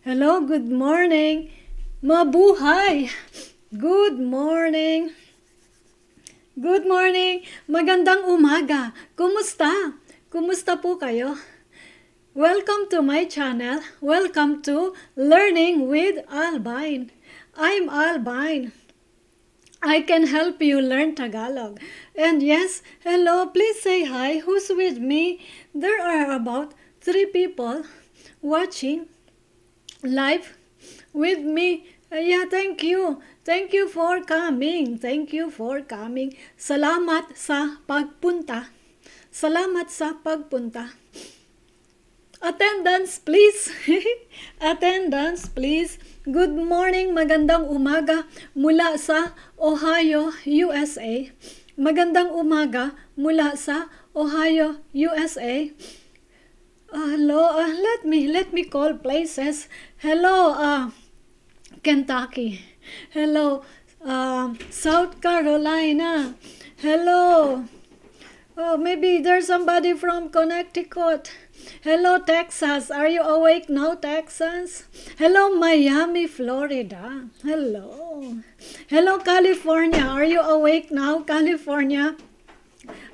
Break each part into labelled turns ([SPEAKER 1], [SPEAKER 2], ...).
[SPEAKER 1] Hello, good morning. Mabuhay. Good morning. Good morning. Magandang umaga. Kumusta? Kumusta po kayo? Welcome to my channel. Welcome to Learning with Albine. I'm Albine. I can help you learn Tagalog. And yes, hello, please say hi. Who's with me? There are about 3 people watching live with me. Yeah, thank you. Thank you for coming. Thank you for coming. Salamat sa pagpunta. Salamat sa pagpunta. Attendance, please. Attendance, please. Good morning, magandang umaga mula sa Ohio, USA. Magandang umaga mula sa Ohio, USA. Hello, let me call places. Hello, Kentucky. Hello, South Carolina. Hello. Oh, maybe there's somebody from Connecticut. Hello, Texas. Are you awake now, Texas? Hello, Miami, Florida. Hello. Hello, California. Are you awake now, California?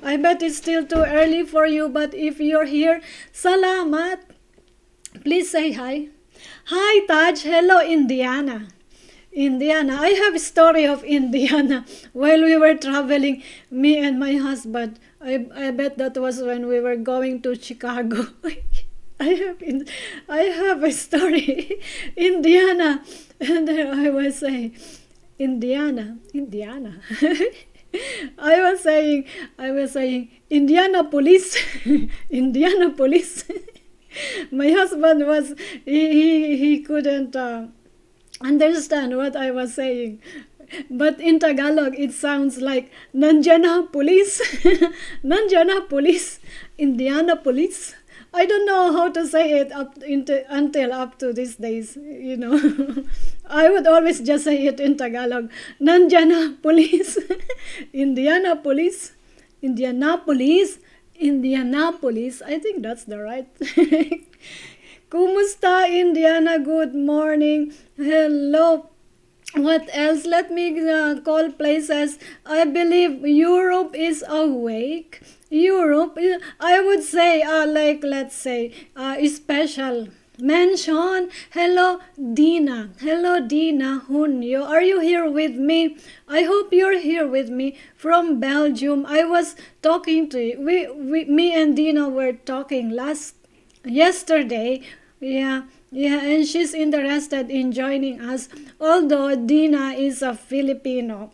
[SPEAKER 1] I bet it's still too early for you, but if you're here, salamat. Please say hi. Hi, Taj. Hello, Indiana. Indiana. I have a story of Indiana. While we were traveling, me and my husband, I bet that was when we were going to Chicago. I have a story. Indiana. And then I was saying, Indiana. I was saying, Indianapolis, Indianapolis. My husband was, he couldn't understand what I was saying. But in Tagalog, it sounds like nandiyan na police, nandiyan na police, Indianapolis. I don't know how to say it until up to these days, you know. I would always just say it in Tagalog. Nandiyan na police, Indianapolis, Indianapolis, Indianapolis. I think that's the right. Kumusta, Indiana? Good morning. Hello. What else? Let me call places. I believe Europe is awake. Europe, I would say, let's say, special mention. Hello, Dina. Hello, Dina Hunyo. Are you here with me? I hope you're here with me from Belgium. I was talking to you. Me and Dina were talking yesterday. Yeah, and she's interested in joining us. Although Dina is a Filipino.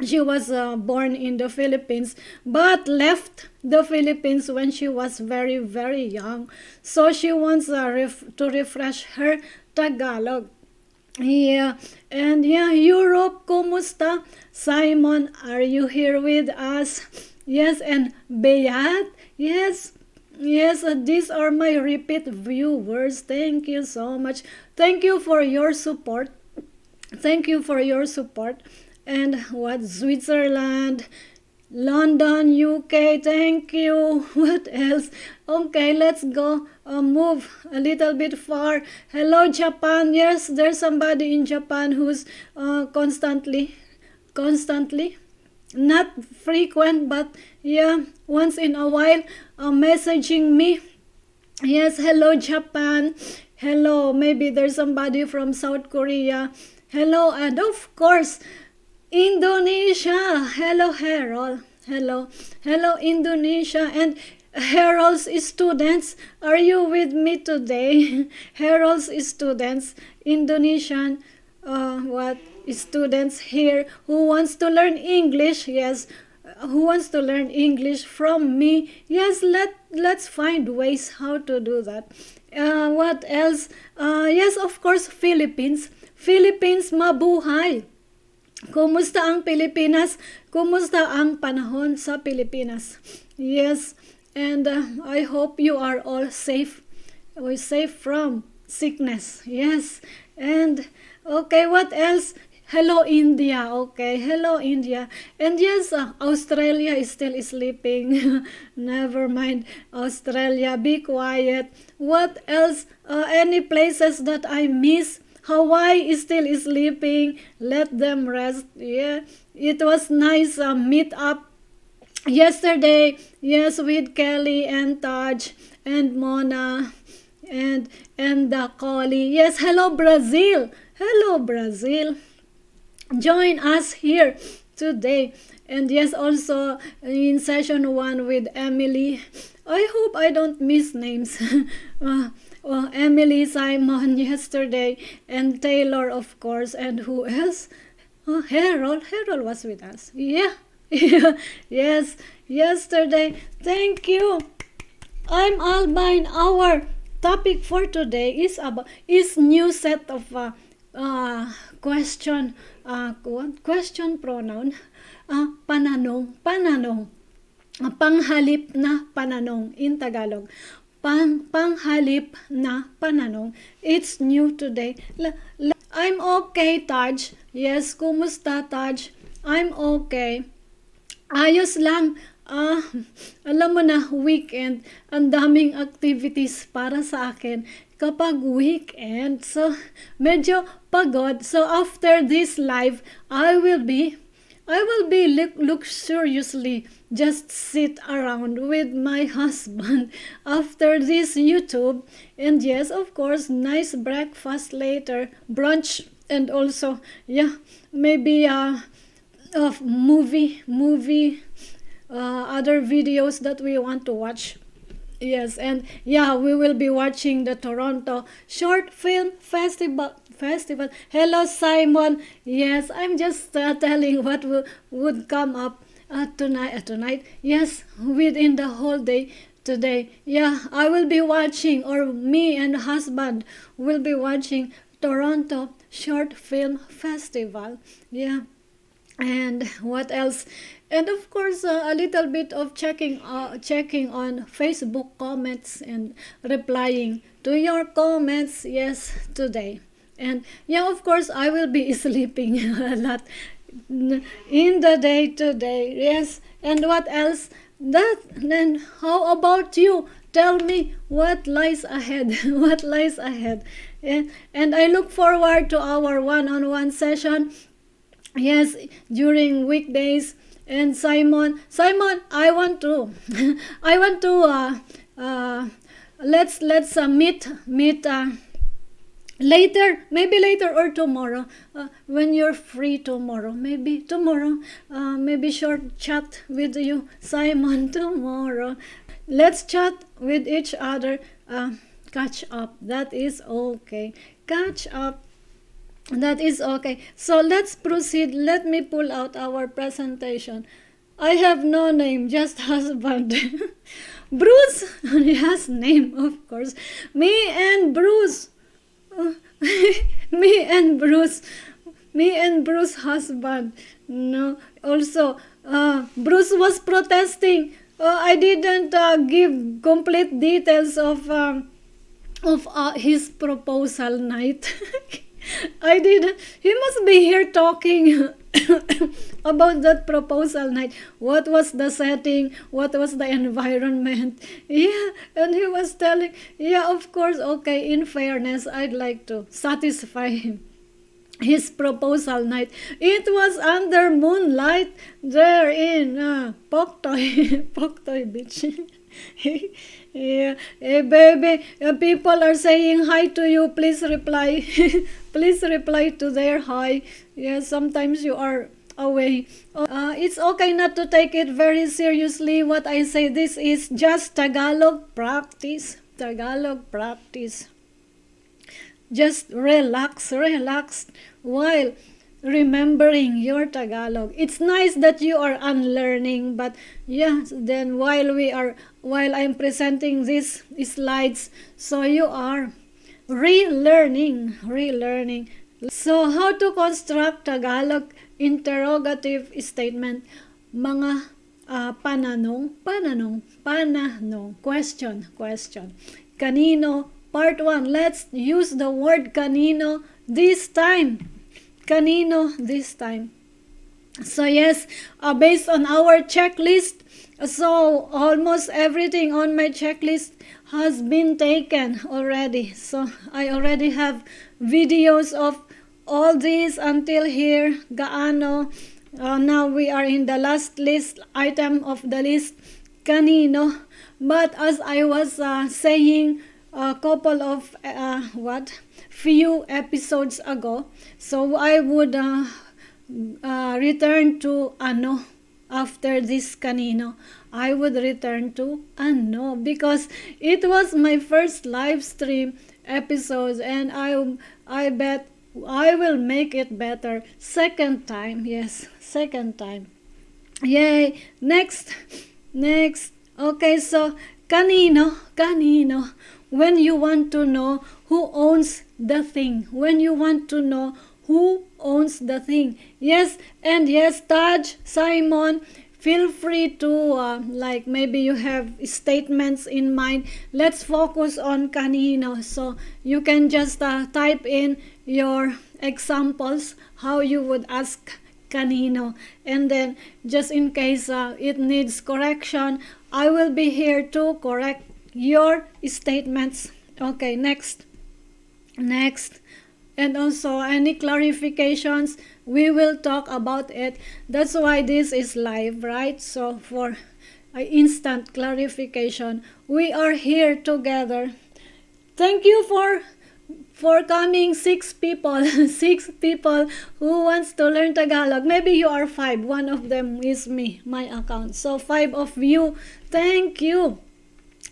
[SPEAKER 1] She was born in the Philippines, but left the Philippines when she was very, very young. So she wants to refresh her Tagalog. Yeah, and yeah, Europe, kumusta? Simon, are you here with us? Yes, and Beyat, yes. Yes, these are my repeat viewers. Thank you so much. Thank you for your support. Thank you for your support. And what? Switzerland, London, UK. Thank you. What else? Okay, let's go. Move a little bit far. Hello, Japan. Yes, there's somebody in Japan who's constantly, not frequent, but yeah, once in a while, messaging me. Yes, hello, Japan. Hello, maybe there's somebody from South Korea. Hello, and of course, Indonesia. Hello, Harold. Hello, Indonesia. And Harold's students, are you with me today? Harold's students, Indonesian, students here who wants to learn English. Yes, who wants to learn English from me. Yes, let's find ways how to do that. What else? Yes, of course, Philippines, mabuhay. Kumusta ang Pilipinas? Kumusta ang panahon sa Pilipinas? Yes, and I hope you are all safe. Safe from sickness. Yes, and okay, what else? Hello India, okay, hello India. And yes, Australia is still sleeping. Never mind, Australia, be quiet. What else? Any places that I miss? Hawaii is still sleeping. Let them rest. Yeah, it was nice meet up yesterday. Yes, with Kelly and Taj and Mona and the Collie. Yes, hello Brazil. Hello Brazil, join us here today. And yes, also in session 1 with Emily. I hope I don't miss names. Emily, Simon yesterday, and Taylor, of course, and who else? Harold was with us. Yeah. Yes, yesterday. Thank you. I'm Albine. Our topic for today is new set of question question pronoun, pananong, panghalip na pananong in Tagalog. Panghalip na pananong. It's new today. I'm okay, Taj. Yes, kumusta, Taj? I'm okay. Ayos lang. Alam mo na, weekend, ang daming activities para sa akin kapag weekend. So, medyo pagod. So, after this live, I will be luxuriously just sit around with my husband after this YouTube. And yes, of course, nice breakfast later, brunch, and also, yeah, maybe movie, other videos that we want to watch. Yes, and yeah, we will be watching the Toronto Short Film Festival. Hello, Simon. Yes, I'm just telling what would come up tonight. Yes, within the whole day today. Yeah, I will be watching, or me and husband will be watching Toronto Short Film Festival. Yeah. And what else? And of course, a little bit of checking on Facebook comments and replying to your comments. Yes, today. And yeah, of course, I will be sleeping a lot in the day today. Yes. And what else? Then how about you? Tell me what lies ahead. What lies ahead? And I look forward to our one-on-one session. Yes, during weekdays. And Simon, I want to, let's meet later, maybe later or tomorrow, when you're free tomorrow, maybe short chat with you, Simon, tomorrow. Let's chat with each other, catch up. That is okay. Catch up. That is okay. So let's proceed. Let me pull out our presentation. I have no name, just husband. Bruce has name, of course. Me and Bruce. Me and Bruce husband. No. Also, Bruce was protesting. I didn't give complete details of his proposal night. I did. He must be here talking about that proposal night. What was the setting? What was the environment? Yeah, and he was telling, yeah, of course, okay, in fairness, I'd like to satisfy him. His proposal night. It was under moonlight there in Poktoy Beach. Yeah, hey baby, people are saying hi to you. Please reply. Please reply to their hi. Yeah, sometimes you are away. It's okay not to take it very seriously. What I say, this is just Tagalog practice. Tagalog practice. Just relax while remembering your Tagalog. It's nice that you are unlearning, but yeah, then while I'm presenting these slides, so you are relearning. So how to construct Tagalog interrogative statement? Mga pananong, question. Kanino, part 1. Let's use the word kanino this time. kanino this time. So yes, based on our checklist, so almost everything on my checklist has been taken already. So I already have videos of all these until here, gaano. Now we are in the last list item of the list, kanino. But as I was saying a couple of few episodes ago, so I would return to ano after this kanino. I would return to ano because it was my first live stream episode, and I bet I will make it better second time. Yes, second time. Yay. Next. Okay, so kanino, when you want to know who owns the thing, when you want to know who owns the thing. Yes, and yes, Taj, Simon, feel free to maybe you have statements in mind. Let's focus on kanino. So you can just type in your examples how you would ask kanino, and then just in case it needs correction, I will be here to correct your statements. Okay, next. And also any clarifications, we will talk about it. That's why this is live, right? So for instant clarification, we are here together. Thank you for coming, 6 people. 6 people who wants to learn Tagalog. Maybe you are 5. One of them is me, my account. So 5 of you. Thank you.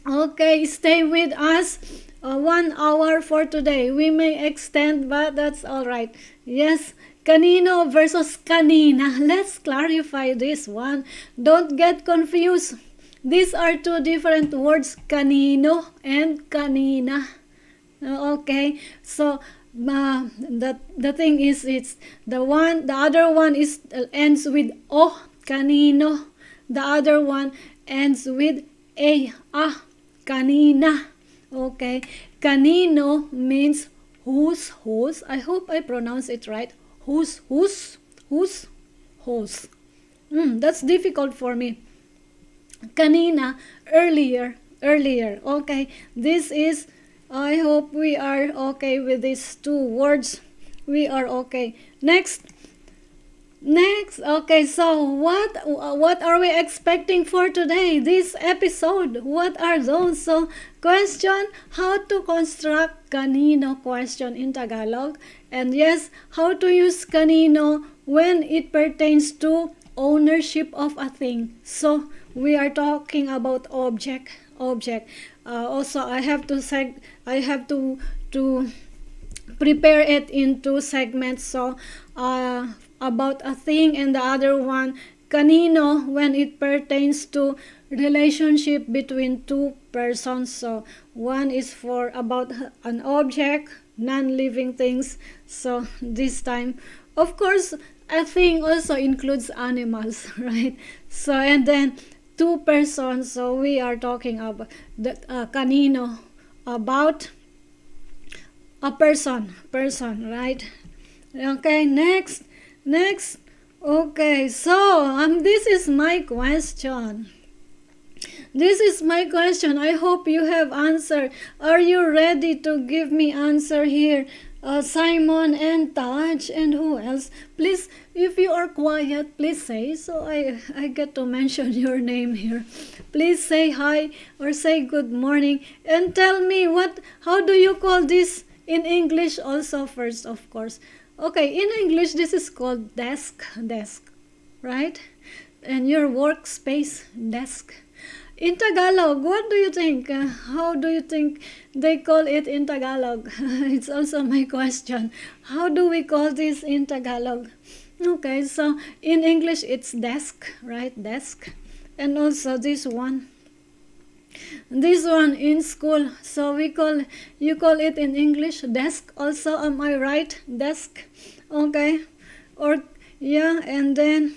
[SPEAKER 1] Okay, stay with us. 1 hour for today. We may extend, but that's all right. Yes, kanino versus kanina. Let's clarify this one. Don't get confused. These are 2 different words, kanino and kanina. Okay, so the thing is, it's the other one is ends with o, kanino. The other one ends with a, kanina. Okay, kanino means whose. I hope I pronounce it right. Whose. That's difficult for me. Kanina, earlier. Okay, this is, I hope we are okay with these 2 words. We are okay. Next. Okay, so what are we expecting for today? This episode, what are those? So, question, how to construct kanino question in Tagalog. And yes, how to use kanino when it pertains to ownership of a thing. So, we are talking about object. Also, I have to prepare it into segments. So about a thing, and the other one, kanino, when it pertains to relationship between 2 persons. So one is for about an object, non-living things. So this time, of course, a thing also includes animals, right? So and then 2 persons. So we are talking about the kanino, about a person, right? Okay, next. Okay, so this is my question. I hope you have answer. Are you ready to give me answer here? Simon and Taj, and who else? Please, if you are quiet, please say, so I get to mention your name here. Please say hi or say good morning, and tell me how do you call this in English also first, of course. Okay, in English this is called desk, right? And your workspace, desk. In Tagalog, what do you think? How do you think they call it in Tagalog? It's also my question. How do we call this in Tagalog? Okay, so in English it's desk, right? Desk. And also this one in school. So you call it in English desk also, am I right? Desk. Okay. Or yeah, and then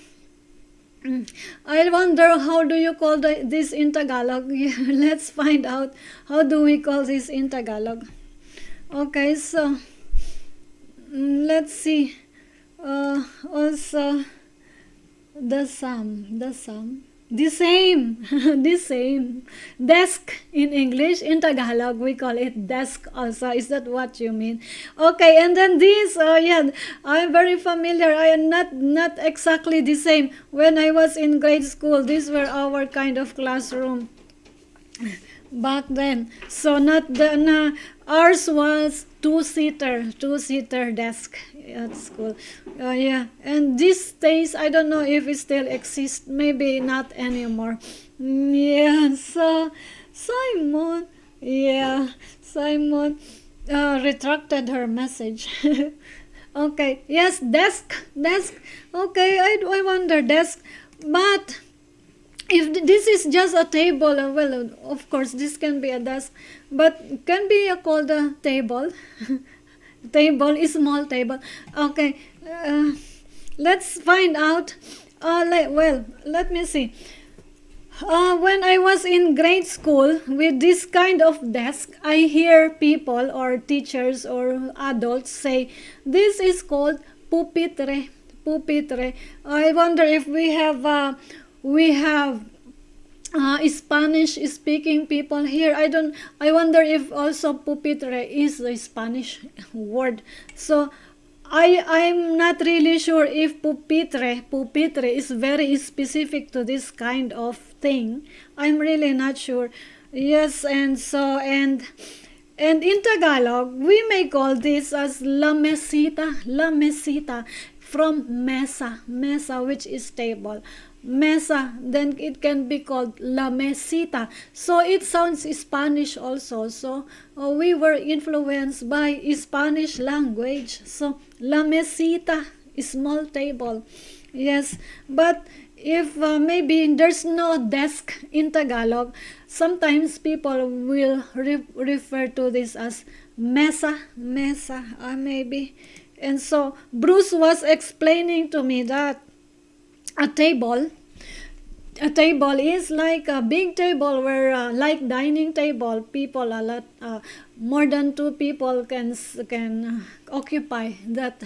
[SPEAKER 1] I wonder how do you call this in Tagalog. Let's find out how do we call this in Tagalog. Okay, so let's see. Also, the sum, the same, the same. Desk in English, in Tagalog, we call it desk also. Is that what you mean? Okay, and then this, yeah, I'm very familiar. I am not exactly the same. When I was in grade school, these were our kind of classroom back then. So not the ours was two-seater desk at school. Yeah, and these days I don't know if it still exists. Maybe not anymore. Yeah. So Simon, yeah, Simon retracted her message. Okay. Yes, desk. Okay. I wonder desk, but if this is just a table, well, of course this can be a desk, but can be called a table. Table is small table. Okay, let's find out. Well, let me see. When I was in grade school with this kind of desk, I hear people or teachers or adults say this is called pupitre. Pupitre. I wonder if we have Spanish speaking people here. I wonder if also pupitre is a Spanish word. So I'm not really sure if pupitre is very specific to this kind of thing. I'm really not sure. Yes, and in Tagalog, we may call this as la mesita, from mesa, which is table. Mesa, then it can be called la mesita. So it sounds Spanish also. So we were influenced by Spanish language. So la mesita, small table. Yes, but if maybe there's no desk in Tagalog, sometimes people will refer to this as mesa, maybe. And so Bruce was explaining to me that a table is like a big table where like dining table, people a lot more than two people can occupy that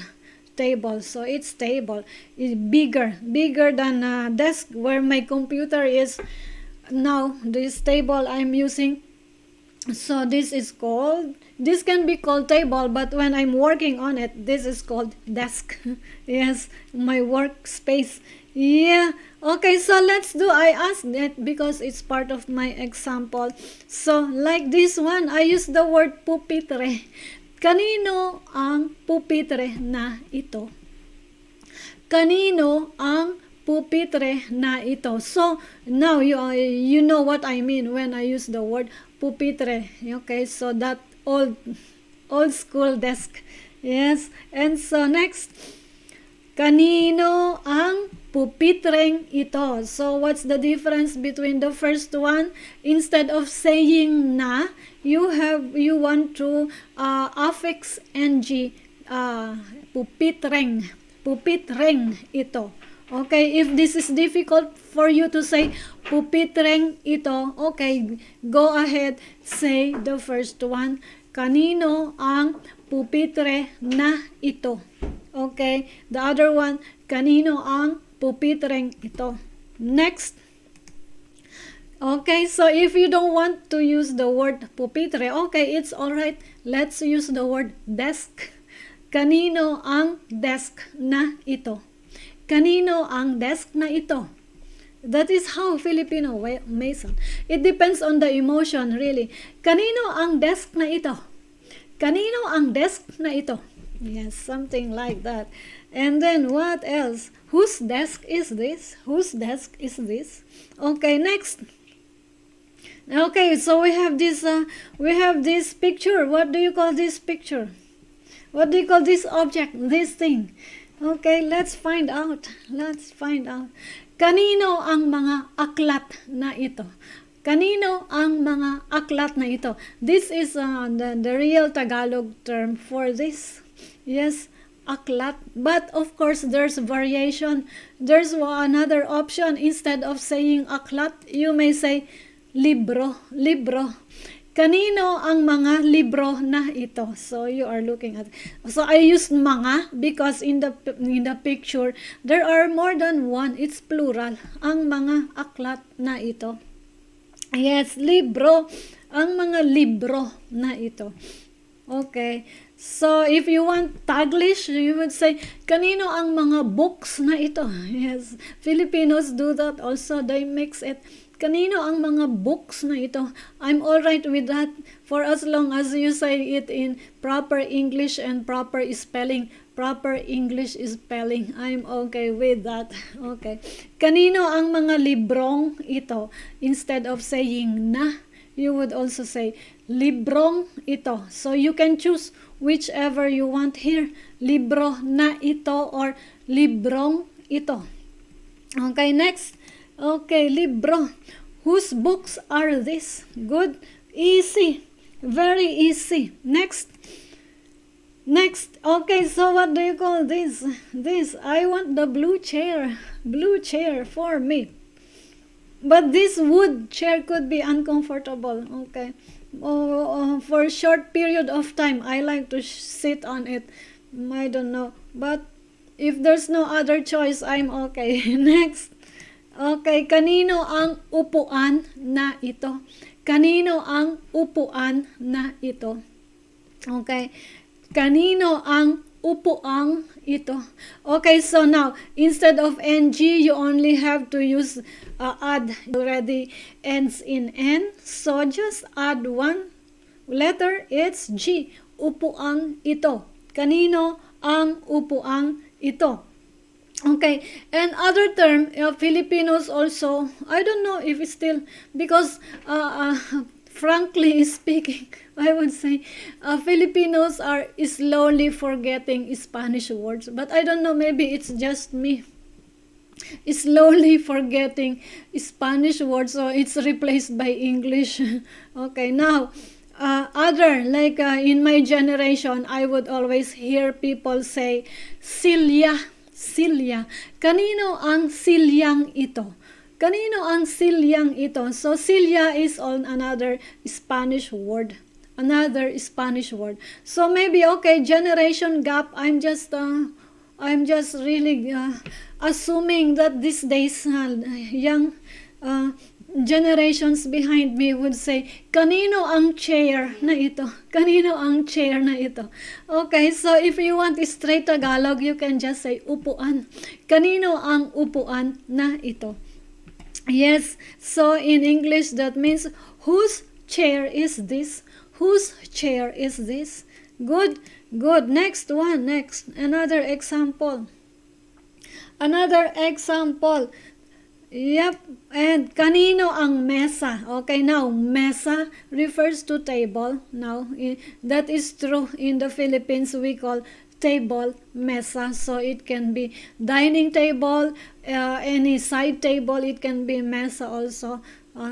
[SPEAKER 1] table. So it's table is bigger than a desk where my computer is now. This table I'm using, so this can be called table, but when I'm working on it, this is called desk. Yes, my workspace. Yeah. Okay, so let's do, I asked that because it's part of my example. So like this one, I use the word pupitre. Kanino ang pupitre na ito? Kanino ang pupitre na ito? So now you know what I mean when I use the word pupitre. Okay, so that old school desk. Yes. And so next, kanino ang pupitreng ito? So what's the difference between the first one? Instead of saying na, you want to affix ng, pupitreng ito. Okay, if this is difficult for you to say pupitreng ito, okay, go ahead, say the first one. Kanino ang pupitre na ito? Okay, the other one, kanino ang pupitreng ito? Next. Okay, so if you don't want to use the word pupitre, okay, it's alright. Let's use the word desk. Kanino ang desk na ito? Kanino ang desk na ito? That is how Filipino Mason. It depends on the emotion, really. Kanino ang desk na ito? Kanino ang desk na ito? Yes, something like that. And then what else? Whose desk is this? Whose desk is this? Okay, next. Okay, so we have this picture. What do you call this picture? What do you call this object? This thing? Okay, let's find out. Kanino ang mga aklat na ito? Kanino ang mga aklat na ito? This is the real Tagalog term for this. Yes, aklat. But of course, there's variation. There's another option. Instead of saying aklat, you may say libro. Kanino ang mga libro na ito? So you are looking at. So I used mga because in the picture there are more than one. It's plural. Ang mga aklat na ito. Yes, libro. Ang mga libro na ito. Okay. So if you want Taglish, you would say, kanino ang mga books na ito? Yes, Filipinos do that also. They mix it. Kanino ang mga books na ito? I'm alright with that for as long as you say it in proper English and proper spelling. Proper English spelling. I'm okay with that. Okay. Kanino ang mga librong ito? Instead of saying na, you would also say librong ito. So you can choose whichever you want here. Libro na ito or librong ito. Okay, next. Okay, libro. Whose books are these? Good. Easy. Very easy. Next. Next. Okay, so what do you call this? This. I want the blue chair. Blue chair for me. But this wood chair could be uncomfortable. Okay. For a short period of time, I like to sit on it. I don't know. But if there's no other choice, I'm okay. Next. Okay, kanino ang upuan na ito? Kanino ang upuan na ito? Okay. Kanino ang upuang ito? Okay, so now, instead of ng, you only have to use add. Already ends in n. So, just add one letter. It's G. Upuang ito. Kanino ang upuang ito? Okay, and other term, Filipinos also, I don't know if it's still, because frankly speaking, I would say Filipinos are slowly forgetting Spanish words. But I don't know, maybe it's just me. Slowly forgetting Spanish words, so it's replaced by English. Okay, now, other, like in my generation, I would always hear people say, silya. Silya. Kanino ang silyang ito? Kanino ang silyang ito? So, silya is on another Spanish word. Another Spanish word. So, maybe, okay, generation gap, I'm just really assuming that these days, young generations behind me would say, kanino ang chair na ito? Kanino ang chair na ito? Okay, so if you want straight Tagalog, you can just say upuan. Kanino ang upuan na ito? Yes, so in English that means, whose chair is this? Whose chair is this? Good, good. Next one, next. Another example. Another example. Yep, and kanino ang mesa? Okay, now, mesa refers to table. Now, that is true in the Philippines. We call table mesa. So, it can be dining table, any side table. It can be mesa also.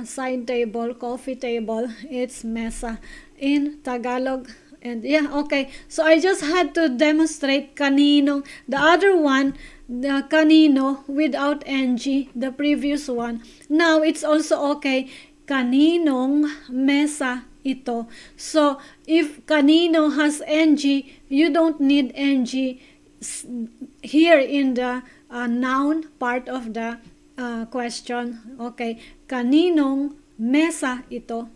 [SPEAKER 1] Side table, coffee table. It's mesa in Tagalog. And yeah, okay. So, I just had to demonstrate kanino. The other one, the kanino without ng, the previous one. Now, it's also okay. Kaninong mesa ito. So, if kanino has ng, you don't need ng here in the noun part of the question. Okay. Kaninong mesa ito.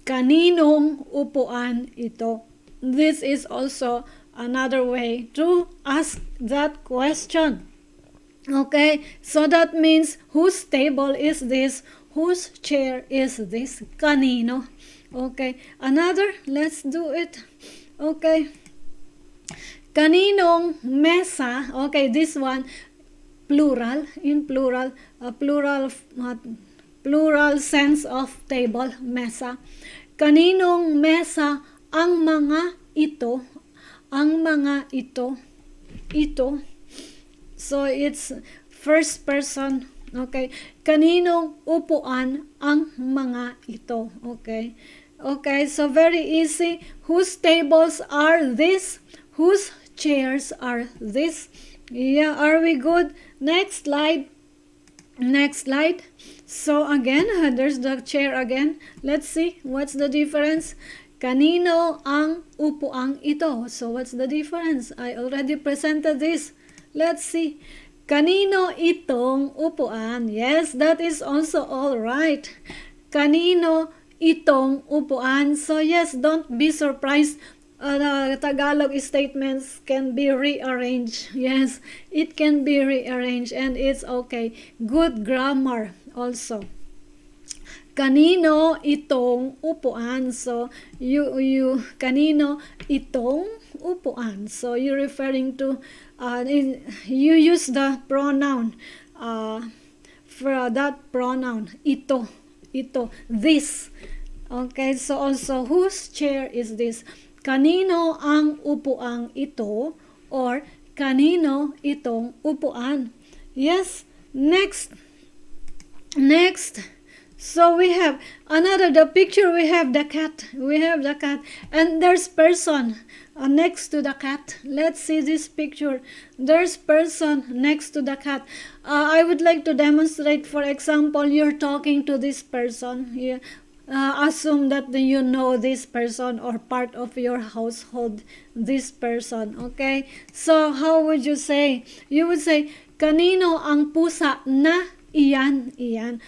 [SPEAKER 1] Kaninong upuan ito. This is also another way to ask that question. Okay, so that means, whose table is this? Whose chair is this? Kanino. Okay, another, let's do it. Okay, kaninong mesa. Okay, this one, plural, in plural, plural sense of table, mesa. Kaninong mesa ang mga ito? Ang mga ito. Ito. So, it's first person. Okay. Kaninong upuan ang mga ito? Okay. Okay, so very easy. Whose tables are this? Whose chairs are this? Yeah, are we good? Next slide. Next slide. So again, there's the chair again. Let's see what's the difference. Kanino ang upuang ito? So what's the difference? I already presented this. Let's see. Kanino itong upuan? Yes, that is also all right. Kanino itong upuan? So yes, don't be surprised. Tagalog statements can be rearranged. Yes, it can be rearranged and it's okay. Good grammar also. Kanino itong upuan? So kanino itong upuan? So you're referring to you use the pronoun for that pronoun ito, this. Okay, so also whose chair is this? Kanino ang upuang ito or kanino itong upuan? Yes, next. So we have the picture, we have the cat, and there's person next to the cat. Let's see this picture. There's person next to the cat. I would like to demonstrate, for example, you're talking to this person. Assume that you know this person or part of your household this person. Okay, so how would you say? You would say, kanino ang pusa na iyán?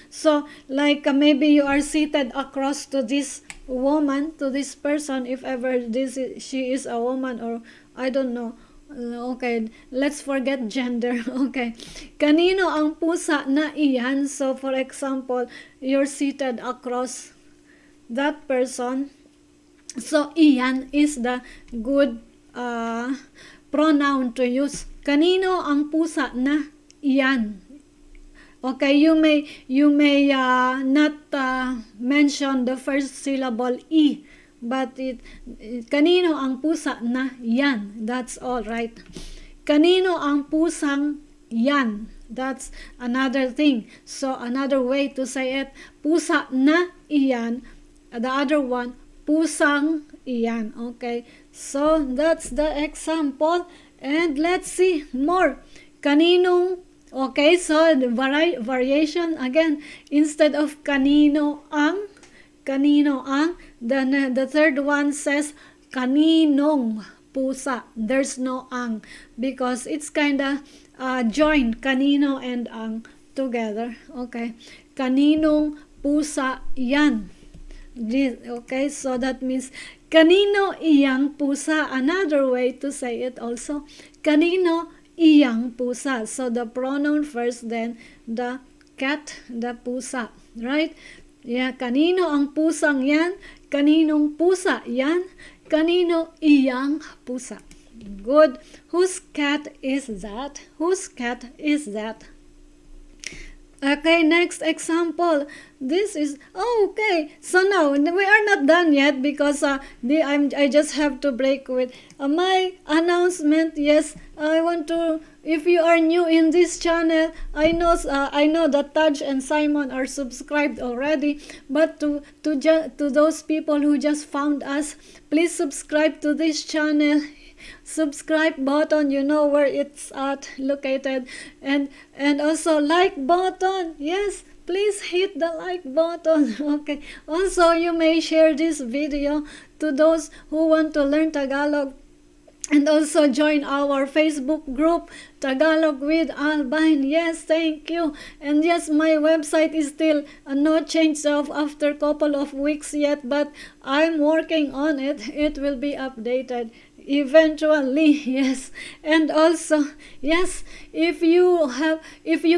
[SPEAKER 1] So like maybe you are seated across to this woman, to this person, if ever she is a woman, or I don't know. Okay, let's forget gender. Okay, kanino ang pusa na iyán? So for example, you're seated across that person. So iyán is the good pronoun to use. Kanino ang pusa na iyán? Okay, you may not mention the first syllable e, but kanino ang pusa na yan? That's all right. Kanino ang pusang yan? That's another thing. So another way to say it, pusa na iyan. The other one, pusang iyan. Okay, so that's the example. And let's see more. Kaninong, okay, so the variation again, instead of kanino ang, then the third one says kaninong pusa. There's no ang because it's kinda joined, kanino and ang together. Okay, kaninong pusa yan? Okay, so that means kanino iyang pusa. Another way to say it also, kanino iyang pusa. So the pronoun first, then the cat, the pusa, right? Yeah, kanino ang pusang yan? Kaninong pusa yan? Kanino iyang pusa? Good. Whose cat is that? Whose cat is that? Okay, next example. This is okay. So now we are not done yet because I just have to break with my announcement. Yes, I want to. If you are new in this channel, I know that Taj and Simon are subscribed already. But to those people who just found us, please subscribe to this channel. Subscribe button, you know where it's at located, and also like button. Yes, please hit the like button. Okay, also you may share this video to those who want to learn Tagalog, and also join our Facebook group, Tagalog with Albine. Yes, thank you. And yes, my website is still no change of after couple of weeks yet, but I'm working on it. It will be updated eventually. Yes, and also yes, if you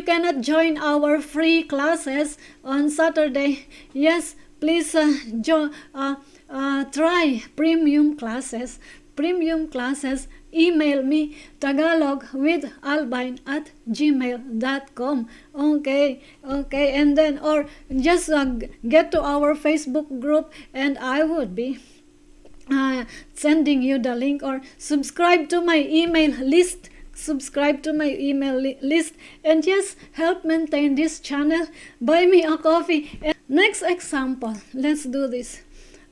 [SPEAKER 1] cannot join our free classes on Saturday, yes, please try premium classes. Email me tagalogwithalbine@gmail.com. Okay, and then or just get to our Facebook group and I would be sending you the link, or subscribe to my email list, and just help maintain this channel. Buy me a coffee. And next example, let's do this.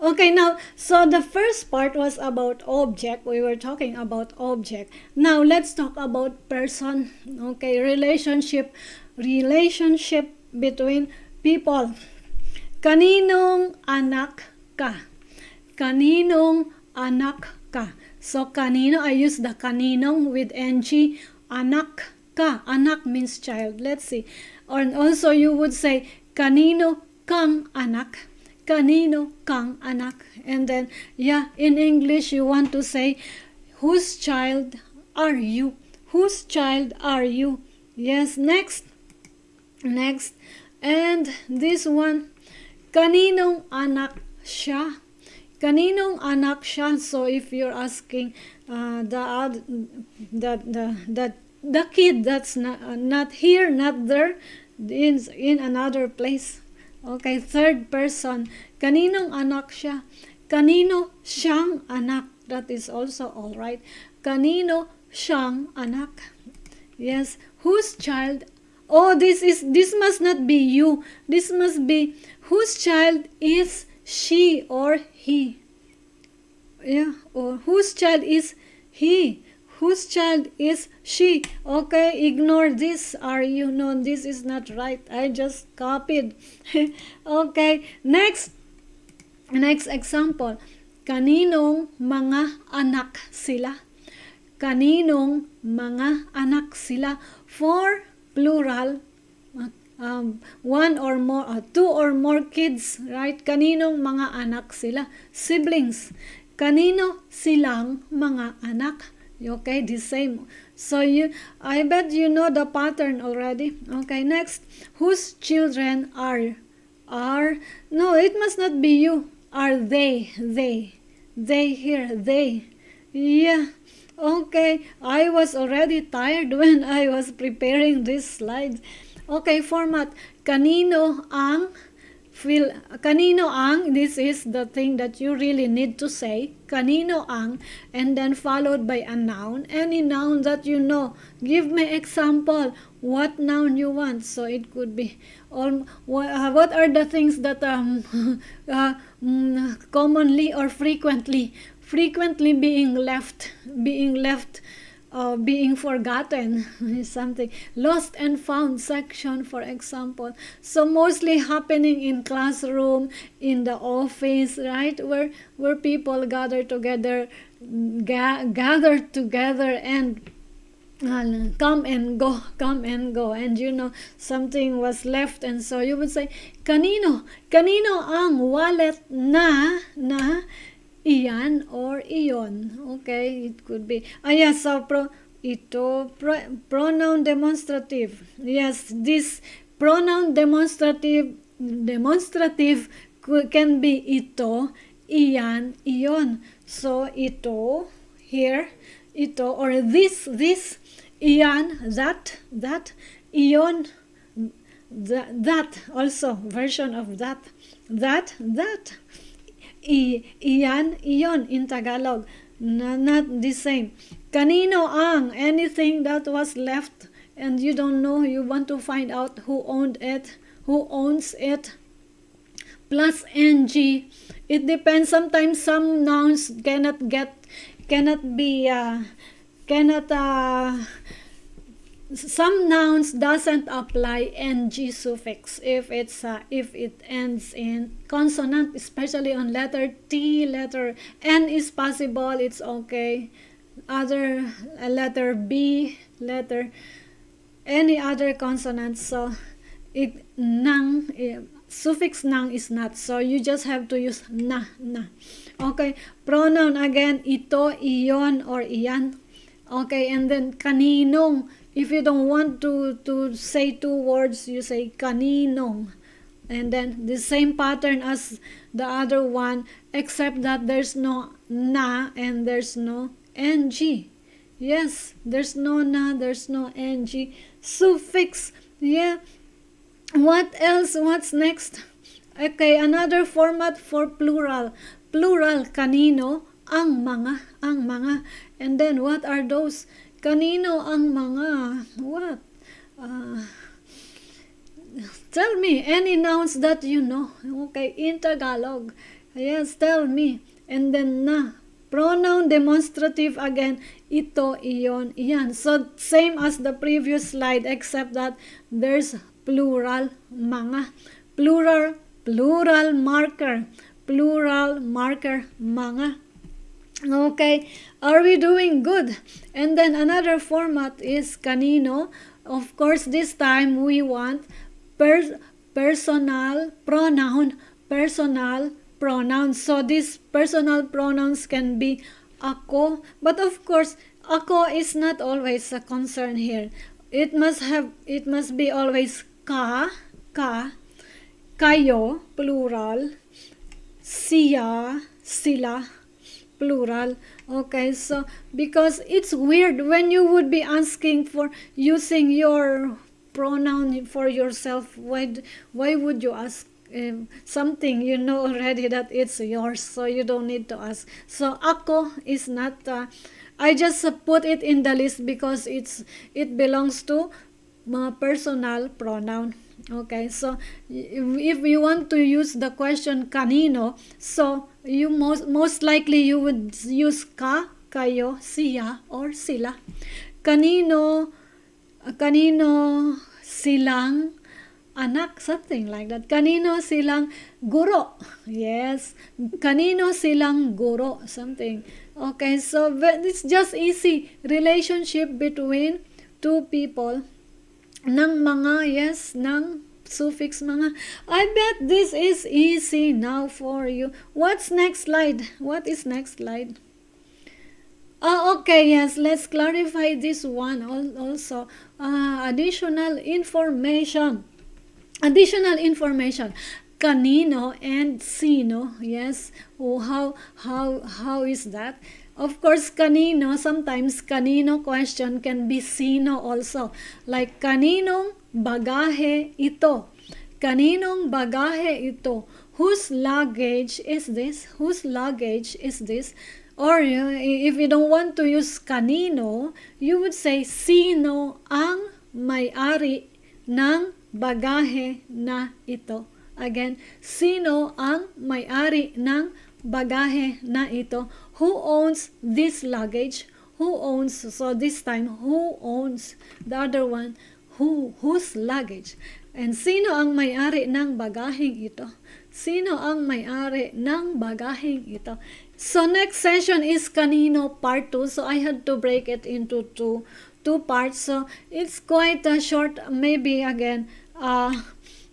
[SPEAKER 1] Okay, now, so the first part was about object. We were talking about object. Now, let's talk about person. Okay, relationship between people. Kaninong anak ka? Kaninong anak ka? So, kanino, I use the kaninong with ng. Anak ka. Anak means child. Let's see. And also, you would say, kanino kang anak? Kanino kang anak? And then, yeah, in English, you want to say, whose child are you? Whose child are you? Yes, next. And this one, kaninong anak siya? Kaninong anak siya? So if you're asking the kid that's not here, not there, in another place. Okay, third person. Kaninong anak siya? Kanino siyang anak? That is also all right. Kanino siyang anak? Yes, whose child? Oh, this must not be you. This must be whose child is she or he? Yeah, or whose child is he? Whose child is she? Okay, ignore this. Are you? No, this is not right. I just copied. Okay, next example. Kaninong mga anak sila? Kaninong mga anak sila? For plural, one or more, two or more kids, right? Kaninong mga anak sila? Siblings. Kanino silang mga anak? Okay, the same. So I bet you know the pattern already. Okay, next. Whose children are? No, it must not be you. Are they here, they. Yeah. Okay, I was already tired when I was preparing these slides. Okay, format. Kanino ang this is the thing that you really need to say. Kanino ang, and then followed by a noun. Any noun that you know. Give me example. What noun you want? So it could be what are the things that commonly or frequently being left, being forgotten, something lost and found section, for example. So mostly happening in classroom, in the office, right, where people gather together and come and go, and you know something was left, and so you would say kanino ang wallet na iyán or iyón. Okay, it could be yes, so pronoun demonstrative. Yes, this pronoun demonstrative can be ito, iyán, iyón. So ito here, ito, or this, iyán, that, iyón, that also version of that, iyán, iyón in Tagalog, not the same. Kanino ang, anything that was left and you don't know, you want to find out who owns it, plus ng. It depends. Sometimes some nouns some nouns doesn't apply ng suffix if it ends in consonant, especially on letter T, letter N is possible, it's okay. Other letter B, letter any other consonant, so it suffix nang is not, so you just have to use na. Okay, pronoun again, ito, iyón or iyán. Okay, and then kaninong. If you don't want to say two words, you say kaninong. And then the same pattern as the other one, except that there's no na and there's no ng. Yes, there's no na, there's no ng. Suffix. Yeah. What else? What's next? Okay, another format for plural. Plural, kanino, ang mga. And then what are those? Kanino ang mga, what? Tell me any nouns that you know. Okay, in Tagalog, Yes, tell me. And then na. Pronoun demonstrative again. Ito, iyon, iyan. So, same as the previous slide except that there's plural, mga. Plural marker. Plural marker, mga. Okay, are we doing good? And then another format is kanino. Of course, this time we want personal pronoun. Personal pronouns. So these personal pronouns can be ako, but of course, ako is not always a concern here. It must be always kayo, plural, siyá, silá, plural. Okay, so because it's weird when you would be asking for using your pronoun for yourself. Why would you ask something you know already that it's yours, so you don't need to ask. So ako is not I just put it in the list because it belongs to personal pronoun. Okay, so if you want to use the question kanino, so you most likely you would use kayo, siyá, or sila. Kanino silang anak, something like that. Kanino silang guro. Yes. Kanino silang guro, something. Okay, so it's just easy. Relationship between two people. Ng mga, yes, ng suffix mga. I bet this is easy now for you. What's next slide? What is next slide? Okay, yes, let's clarify this one also. Additional information. Kanino and sino. Yes. How is that? Of course, kanino, sometimes kanino question can be sino also. Like kaninong bagahe ito. Kaninong bagahe ito. Whose luggage is this? Whose luggage is this? Or if you don't want to use kanino, you would say sino ang may-ari ng bagahe na ito. Again, sino ang may-ari ng bagahe na ito? Who owns this luggage? Who owns? So this time, who owns? The other one, whose luggage? And sino ang may-ari ng bagaheng ito? Sino ang may-ari ng bagaheng ito? So next session is kanino part 2. So I had to break it into two parts. So it's quite a short, maybe again,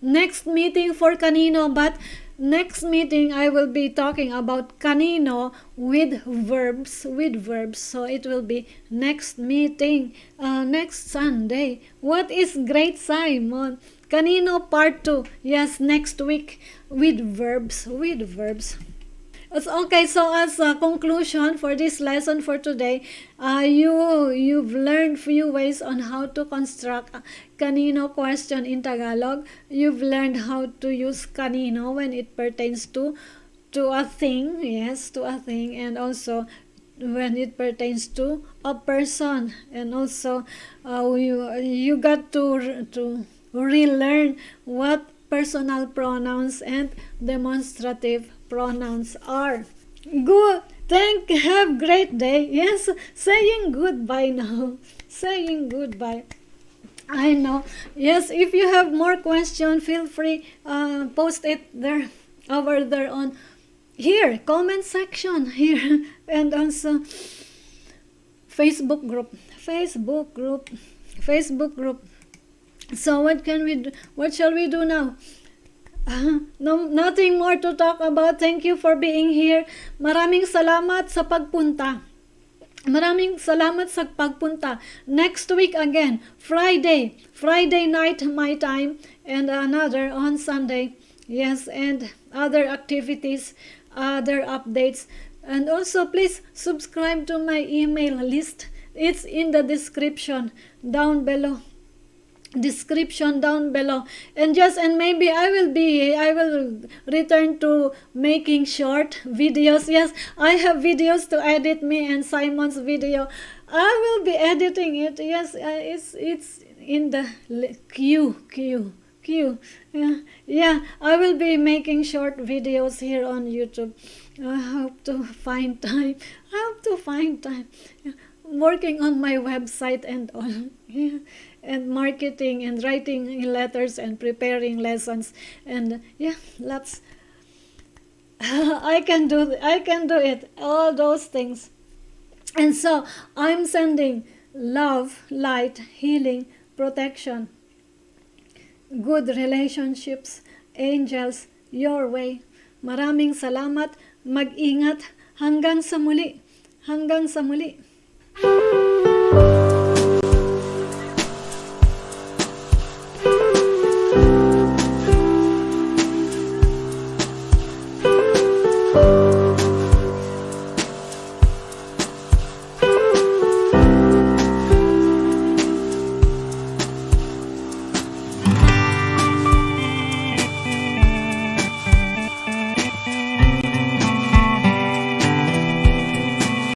[SPEAKER 1] next meeting for kanino, but next meeting I will be talking about kanino with verbs. So it will be next meeting, next Sunday. What is Great Simon? Kanino part 2. Yes, next week with verbs. It's okay. So as a conclusion for this lesson for today, you've learned few ways on how to construct a kanino question in Tagalog. You've learned how to use kanino when it pertains to a thing, yes, to a thing, and also when it pertains to a person. And also you got to relearn what personal pronouns and demonstrative pronouns are. Good. Have great day. Yes, saying goodbye now. Saying goodbye. I know. Yes, if you have more questions, feel free post it there over there on here, comment section here, and also Facebook group. So what shall we do now? No, nothing more to talk about. Thank you for being here. Maraming salamat sa pagpunta. Next week again, Friday night my time, and another on Sunday. Yes, and other activities, other updates. And also please subscribe to my email list. It's in the description down below. And maybe I will return to making short videos. Yes, I have videos to edit, me and Simon's video. I will be editing it. Yes, it's in the queue. you. Yeah, I will be making short videos here on YouTube. I hope to find time. Yeah, working on my website and all. Yeah, and marketing and writing letters and preparing lessons and yeah, lots. I can do it. All those things. And so I'm sending love, light, healing, protection, good relationships, angels, your way. Maraming salamat. Mag-ingat. Hanggang sa muli. Hanggang sa muli.